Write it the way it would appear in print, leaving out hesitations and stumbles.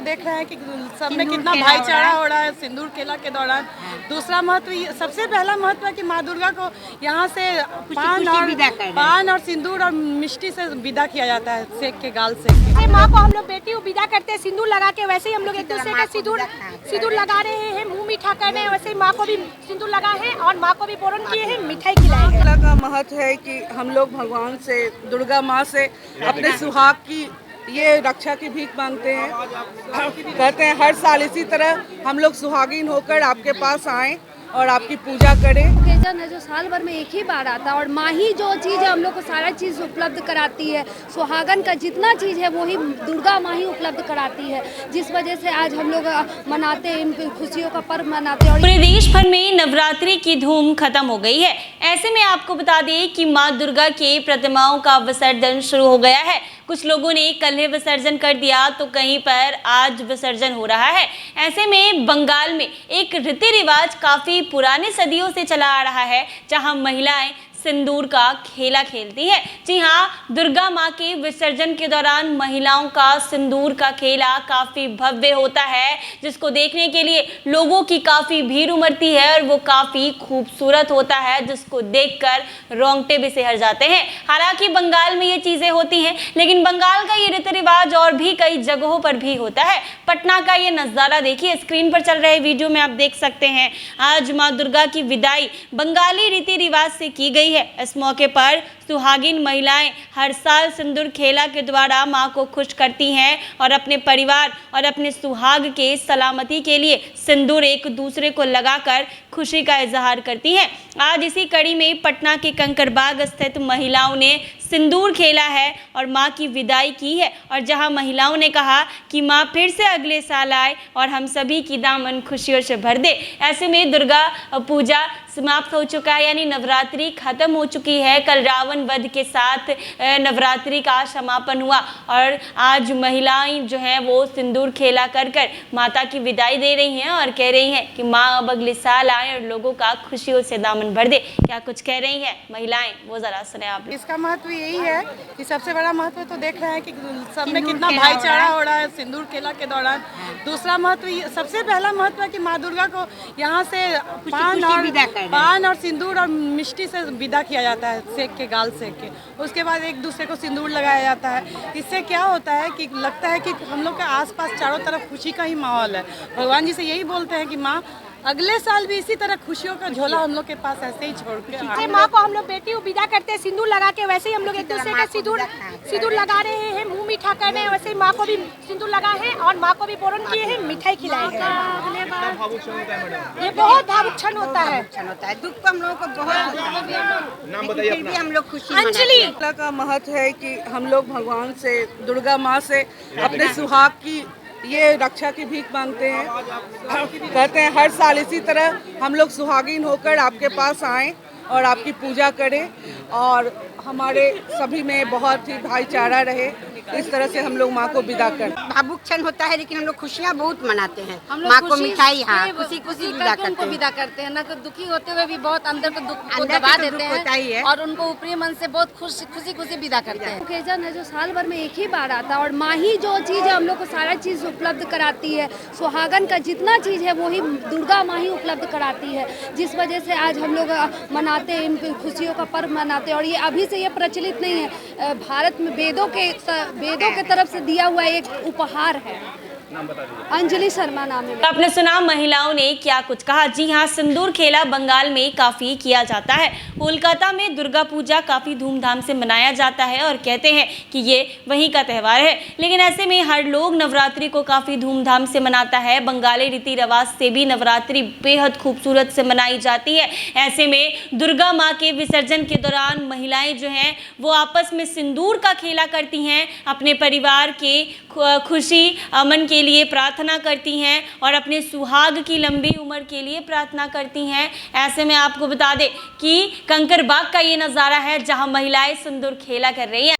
देख रहे हैं कि सब में कितना भाईचारा हो रहा है सिंदूर खेला के दौरान। दूसरा महत्व, सबसे पहला महत्व है कि माँ दुर्गा को यहाँ से पान और सिंदूर और मिष्टी से विदा किया जाता है, सेक के गाल सेक के। माँ को हम लोग बेटी को विदा करते हैं सिंदूर लगा के, वैसे ही हम लोग एक दूसरे का सिंदूर लगा रहे हैं, मुँह मीठा कर रहे हैं, वैसे ही माँ को भी सिंदूर लगा है और माँ को भी बोरन किए हैं, मिठाई खिलाए हैं। का महत्व है कि हम लोग भगवान से, दुर्गा माँ से अपने सुहाग की ये रक्षा की भीख मांगते हैं। कहते हैं हर साल इसी तरह हम लोग सुहागिन होकर आपके पास आएं और आपकी पूजा करें। ओकेजन है जो साल भर में एक ही बार आता है और माँ ही जो चीज़ है हम लोग को सारा चीज़ उपलब्ध कराती है। सुहागन का जितना चीज़ है वो ही दुर्गा माँ ही उपलब्ध कराती है, जिस वजह से आज हम लोग मनाते हैं, इन खुशियों का पर्व मनाते हैं। पूरे देश भर में नवरात्रि की धूम खत्म हो गई है। ऐसे में आपको बता दें कि माँ दुर्गा की प्रतिमाओं का विसर्जन शुरू हो गया है। कुछ लोगों ने कल ही विसर्जन कर दिया तो कहीं पर आज विसर्जन हो रहा है। ऐसे में बंगाल में एक रीति रिवाज काफी पुराने सदियों से चला आ रहा है, जहां महिलाएं सिंदूर का खेला खेलती है। जी हाँ, दुर्गा माँ के विसर्जन के दौरान महिलाओं का सिंदूर का खेला काफी भव्य होता है, जिसको देखने के लिए लोगों की काफी भीड़ उमड़ती है और वो काफी खूबसूरत होता है, जिसको देखकर रोंगटे भी सिहर जाते हैं। हालांकि बंगाल में ये चीजें होती हैं, लेकिन बंगाल का ये रीति रिवाज और भी कई जगहों पर भी होता है। पटना का ये नजारा देखिए, स्क्रीन पर चल रहे वीडियो में आप देख सकते हैं। आज माँ दुर्गा की विदाई बंगाली रीति रिवाज से की गई है। इस मौके पर सुहागिन महिलाएं हर साल सिंदूर खेला के द्वारा मां को खुश करती हैं और अपने परिवार और अपने सुहाग के सलामती के लिए सिंदूर एक दूसरे को लगाकर खुशी का इजहार करती हैं। आज इसी कड़ी में पटना के कंकड़बाग स्थित महिलाओं ने सिंदूर खेला है और मां की विदाई की है, और जहां महिलाओं ने कहा कि मां फिर से अगले साल आए और हम सभी की दामन खुशियों से भर दे। ऐसे में दुर्गा पूजा समाप्त हो चुका है, यानी नवरात्रि खत्म हो चुकी है। कल रावण वध के साथ नवरात्रि का समापन हुआ और आज महिलाएं जो हैं वो सिंदूर खेला कर माता की विदाई दे रही हैं और कह रही हैं कि माँ अब अगले साल आए और लोगों का खुशियों से दामन भर दे। क्या कुछ कह रही हैं महिलाएं, वो जरा सुने आप। इसका महत्व यही है कि सबसे बड़ा महत्व तो देख रहे हैं कि सब में कितना भाईचारा हो रहा है सिंदूर खेला के दौरान। दूसरा महत्व, सबसे पहला महत्व है कि माँ दुर्गा को यहाँ से पान और सिंदूर और मिष्टी से विदा किया जाता है, सेक के गाल सेक के। उसके बाद एक दूसरे को सिंदूर लगाया जाता है। इससे क्या होता है कि लगता है कि हम लोग के आसपास चारों तरफ खुशी का ही माहौल है। भगवान जी से यही बोलते हैं कि माँ अगले साल भी इसी तरह खुशियों का झोला हम लोग के पास ऐसे ही छोड़ के। माँ को हम लोग बेटी को विदा करते हैं सिंदूर लगा के, वैसे ही हम लोग एक दूसरे का सिंदूर लगा रहे हैं, मुँह मीठा कर रहे हैं, वैसे ही माँ को भी सिंदूर लगा है और माँ को भी बोरन किए हैं, मिठाई खिलाए हैं। ये बहुत भावुक क्षण होता है। दुख तो हम लोगों को बहुत नाम बताइए अपना। हम लोग खुशी अंजलि का महत्व है कि हम लोग भगवान से, दुर्गा माँ से अपने सुहाग की ये रक्षा की भीख मांगते हैं। कहते हैं हर साल इसी तरह हम लोग सुहागिन होकर आपके पास आएं और आपकी पूजा करें और हमारे सभी में बहुत ही भाईचारा रहे। इस तरह से हम लोग माँ को विदा करते हैं। भावुक क्षण होता है, लेकिन हम लोग खुशियाँ बहुत मनाते हैं। माँ को मिठाई, हाँ, खुशी विदा करते हैं ना, तो दुखी होते हुए भी बहुत अंदर को दुख को दबा देते हैं और उनको ऊपरी मन से बहुत खुशी विदा करते हैं। ओकेजन है जो साल भर में एक ही बार आता है और माँ ही जो चीज़ है हम लोग को सारा चीज़ उपलब्ध कराती है। सुहागन का जितना चीज़ है वो ही दुर्गा माँ ही उपलब्ध कराती है, जिस वजह से आज हम लोग मनाते हैं, इन खुशियों का पर्व मनाते हैं। और ये अभी से ये प्रचलित नहीं है, भारत में वेदों के तरफ से दिया हुआ एक उपहार है। अंजलि शर्मा नाम है। आपने सुना महिलाओं ने क्या कुछ कहा। जी हाँ, सिंदूर खेला बंगाल में काफी किया जाता है। कोलकाता में दुर्गा पूजा काफी धूमधाम से मनाया जाता है और कहते हैं कि ये वहीं का त्यौहार है, लेकिन ऐसे में हर लोग नवरात्रि को काफी धूमधाम से मनाता है। बंगाली रीति रिवाज से भी नवरात्रि बेहद खूबसूरत से मनाई जाती है। ऐसे में दुर्गा माँ के विसर्जन के दौरान महिलाएं जो हैं वो आपस में सिंदूर का खेला करती हैं, अपने परिवार के खुशी अमन के लिए प्रार्थना करती हैं और अपने सुहाग की लंबी उम्र के लिए प्रार्थना करती हैं। ऐसे में आपको बता दें कि कंकड़बाग का ये नज़ारा है, जहां महिलाएं सिंदूर खेला कर रही हैं।